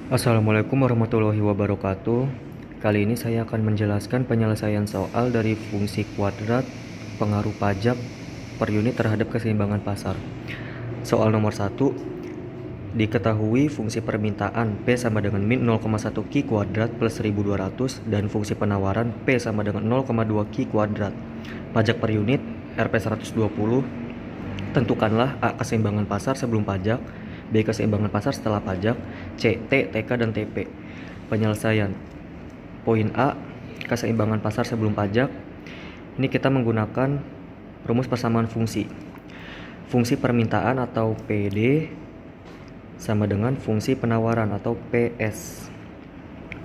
Assalamualaikum warahmatullahi wabarakatuh. Kali ini saya akan menjelaskan penyelesaian soal dari fungsi kuadrat pengaruh pajak per unit terhadap keseimbangan pasar. Soal nomor 1, diketahui fungsi permintaan P sama dengan min 0,1 Q kuadrat plus 1200 dan fungsi penawaran P sama dengan 0,2 Q kuadrat. Pajak per unit Rp 120. Tentukanlah A keseimbangan pasar sebelum pajak, B keseimbangan pasar setelah pajak, C T, TK, dan TP. Penyelesaian. Poin A, keseimbangan pasar sebelum pajak. Ini kita menggunakan rumus persamaan fungsi. Fungsi permintaan atau PD sama dengan fungsi penawaran atau PS.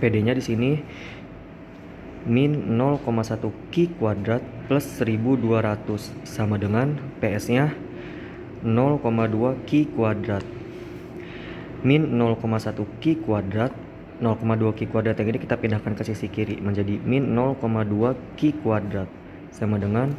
PD-nya di sini min 0,1 Q kuadrat plus 1200 sama dengan PS-nya 0,2 Q kuadrat. Min 0,1 Q kuadrat, 0,2 Q kuadrat yang ini kita pindahkan ke sisi kiri menjadi min 0,2 Q kuadrat sama dengan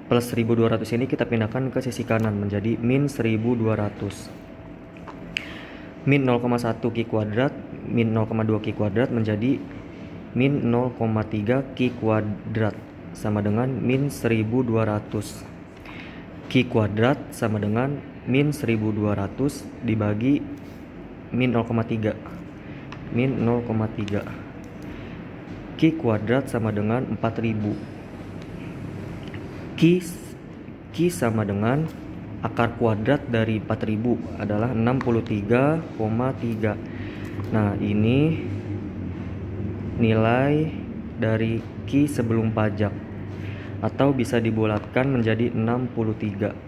plus 1200 ini kita pindahkan ke sisi kanan menjadi min 1200. Min 0,1 Q kuadrat, min 0,2 Q kuadrat menjadi min 0,3 Q kuadrat sama dengan min 1200. Q kuadrat sama dengan min 1200 dibagi min 0,3. Min 0,3. Q kuadrat sama dengan 4000. Q sama dengan akar kuadrat dari 4000 adalah 63,3. Nah, ini nilai dari Q sebelum pajak, atau bisa dibulatkan menjadi 63.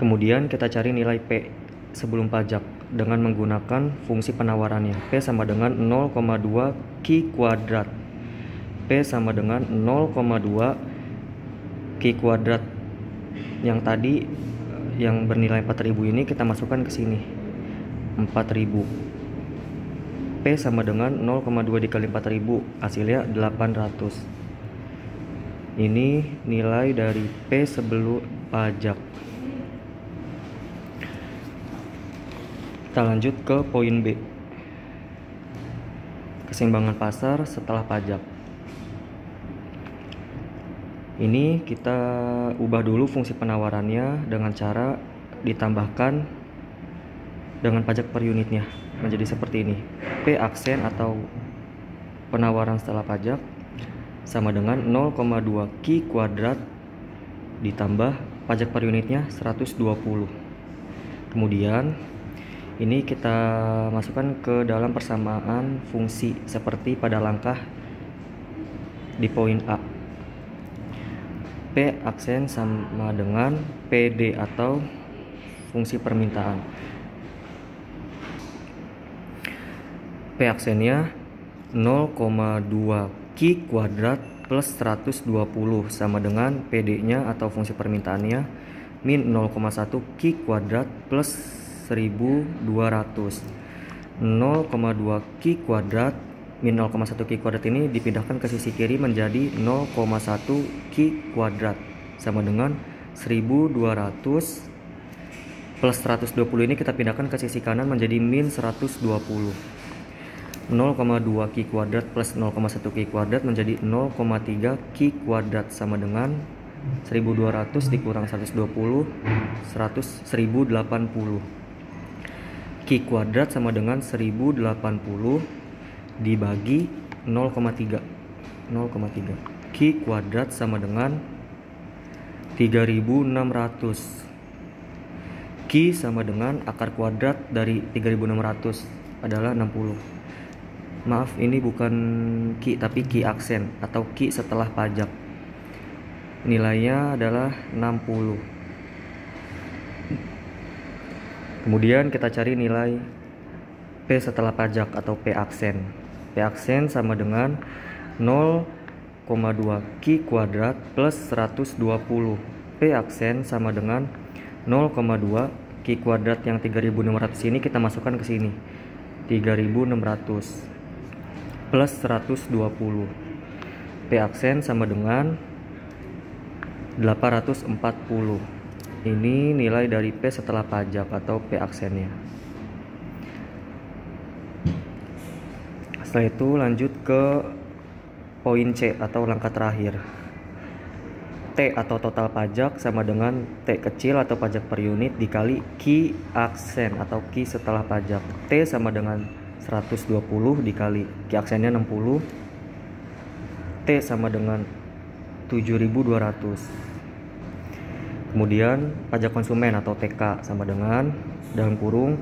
Kemudian kita cari nilai P sebelum pajak dengan menggunakan fungsi penawarannya. P sama dengan 0,2 Q kuadrat. P sama dengan 0,2 Q kuadrat. Yang tadi yang bernilai 4000 ini kita masukkan ke sini. 4000. P sama dengan 0,2 dikali 4000, hasilnya 800. Ini nilai dari P sebelum pajak. Kita lanjut ke poin B. Keseimbangan pasar setelah pajak. Ini kita ubah dulu fungsi penawarannya dengan cara ditambahkan dengan pajak per unitnya menjadi seperti ini. P aksen atau penawaran setelah pajak sama dengan 0,2 Q kuadrat ditambah pajak per unitnya 120. Kemudian ini kita masukkan ke dalam persamaan fungsi seperti pada langkah di poin A. P aksen sama dengan PD atau fungsi permintaan. P aksennya 0,2 Q kuadrat plus 120 sama dengan PD-nya atau fungsi permintaannya min 0,1 Q kuadrat plus 1200. 0,2 Q kuadrat min 0,1 Q kuadrat ini dipindahkan ke sisi kiri menjadi 0,1 Q kuadrat sama dengan 1200 plus 120 ini kita pindahkan ke sisi kanan menjadi min 120. 0,2 Q kuadrat plus 0,1 Q kuadrat menjadi 0,3 Q kuadrat sama dengan 1200 dikurang 120, 1080. Q kuadrat sama dengan 1080 dibagi 0,3. Q kuadrat sama dengan 3600. Q sama dengan akar kuadrat dari 3600 adalah 60. Maaf, ini bukan Q tapi Q aksen atau Q setelah pajak. Nilainya adalah 60. Kemudian kita cari nilai P setelah pajak atau P aksen. P aksen sama dengan 0,2 Q kuadrat plus 120. P aksen sama dengan 0,2 Q kuadrat yang 3600 ini kita masukkan ke sini. 3600 plus 120. P aksen sama dengan 840. Ini nilai dari P setelah pajak atau P aksennya. Setelah itu lanjut ke poin C atau langkah terakhir. T atau total pajak sama dengan T kecil atau pajak per unit dikali Q aksen atau Q setelah pajak. T sama dengan 120 dikali Q aksennya 60. T sama dengan 7.200. Kemudian pajak konsumen atau TK sama dengan dalam kurung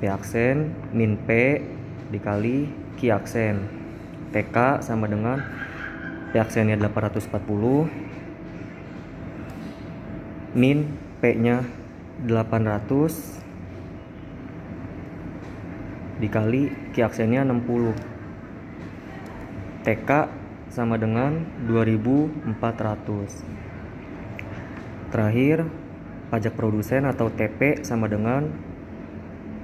P aksen min P dikali Q aksen. TK sama dengan P aksennya 840 min P-nya 800 dikali Q aksennya 60. TK sama dengan 2400. Terakhir, pajak produsen atau TP sama dengan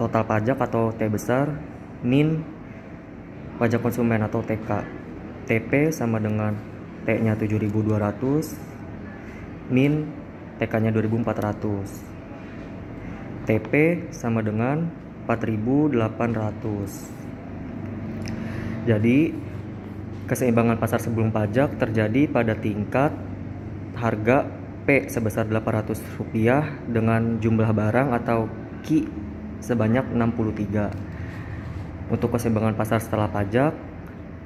total pajak atau T besar min pajak konsumen atau TK. TP sama dengan T-nya 7.200 min TK-nya 2.400. TP sama dengan 4.800. Jadi keseimbangan pasar sebelum pajak terjadi pada tingkat harga P sebesar Rp800 dengan jumlah barang atau Q sebanyak 63. Untuk keseimbangan pasar setelah pajak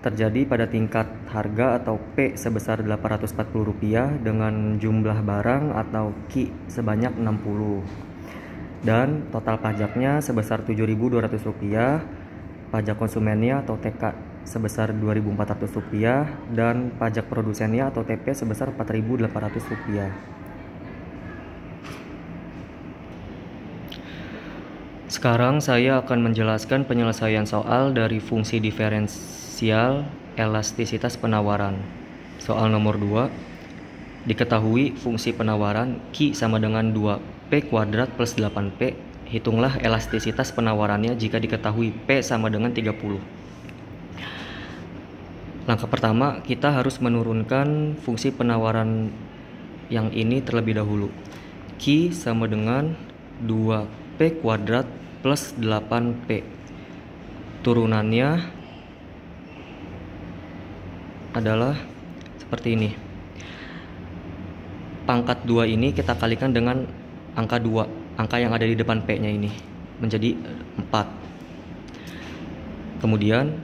terjadi pada tingkat harga atau P sebesar Rp840 dengan jumlah barang atau Q sebanyak 60. Dan total pajaknya sebesar Rp7.200, pajak konsumennya atau TK sebesar Rp2.400 dan pajak produsennya atau TP sebesar Rp4.800. Sekarang saya akan menjelaskan penyelesaian soal dari fungsi diferensial elastisitas penawaran. Soal nomor 2. Diketahui fungsi penawaran Q sama dengan 2P kuadrat plus 8P. Hitunglah elastisitas penawarannya jika diketahui P sama dengan 30. Langkah pertama, kita harus menurunkan fungsi penawaran yang ini terlebih dahulu. Q sama dengan 2P kuadrat plus 8P. Turunannya adalah seperti ini. Pangkat 2 ini kita kalikan dengan angka 2, angka yang ada di depan P-nya ini, menjadi 4. Kemudian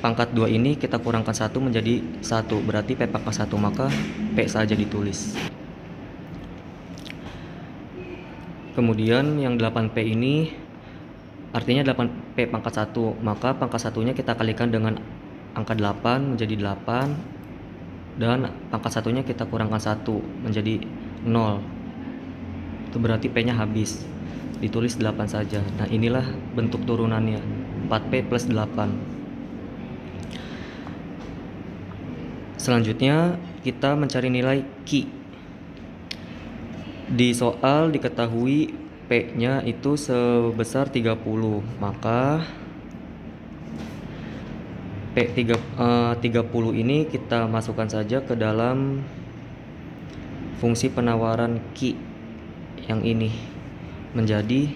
pangkat 2 ini kita kurangkan 1 menjadi 1, berarti P pangkat 1, maka P saja ditulis. Kemudian yang 8P ini artinya 8P pangkat 1, maka pangkat 1-nya kita kalikan dengan angka 8 menjadi 8, dan pangkat 1-nya kita kurangkan 1 menjadi 0. Itu berarti P-nya habis, ditulis 8 saja. Nah, inilah bentuk turunannya, 4P plus 8. Selanjutnya kita mencari nilai Q. Di soal diketahui P-nya itu sebesar 30, maka P30 ini kita masukkan saja ke dalam fungsi penawaran Q yang ini, menjadi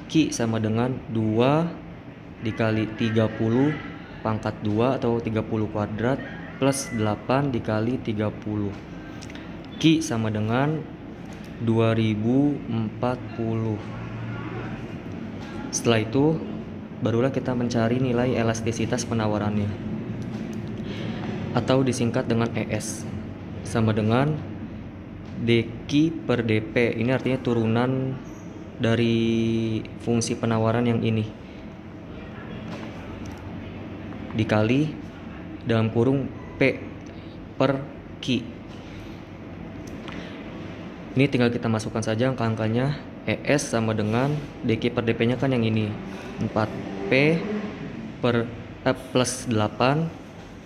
Q sama dengan 2 dikali 30 pangkat 2 atau 30 kuadrat plus 8 dikali 30. Q sama dengan 2040. Setelah itu barulah kita mencari nilai elastisitas penawarannya, atau disingkat dengan ES, sama dengan DQ per DP. Ini artinya turunan dari fungsi penawaran yang ini, dikali dalam kurung P per Q. Ini tinggal kita masukkan saja angka-angkanya. ES sama dengan DQ per DP nya kan yang ini, 4P per plus 8,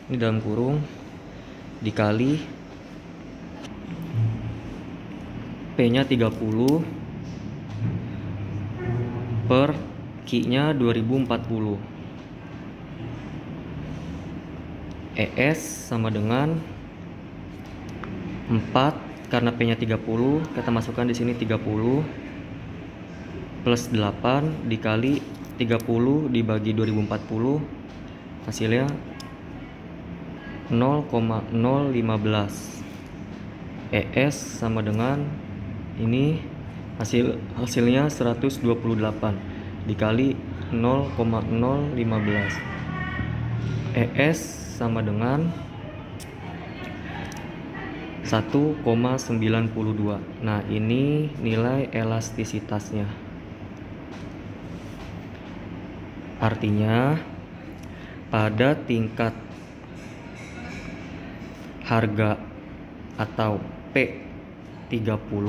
ini dalam kurung, dikali P nya 30 per Q nya 2040. ES sama dengan 4, karena P nya 30 kita masukkan di sini 30 plus 8 dikali 30 dibagi 2040 hasilnya 0,015. ES sama dengan ini hasilnya 128 dikali 0,015. ES sama dengan 1,92. Nah, ini nilai elastisitasnya. Artinya pada tingkat harga atau P30,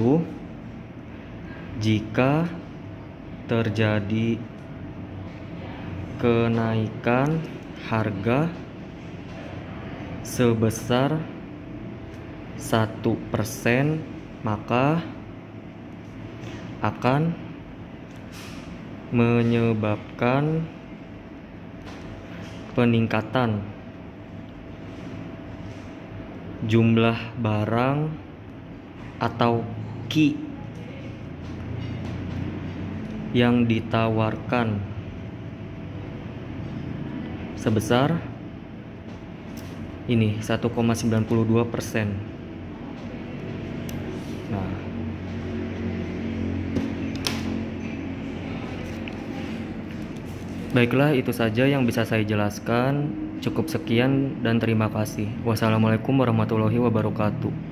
jika terjadi kenaikan harga sebesar 1%, maka akan menyebabkan peningkatan jumlah barang atau Q yang ditawarkan sebesar ini 1,92%. Nah, baiklah, itu saja yang bisa saya jelaskan. Cukup sekian dan terima kasih. Wassalamualaikum warahmatullahi wabarakatuh.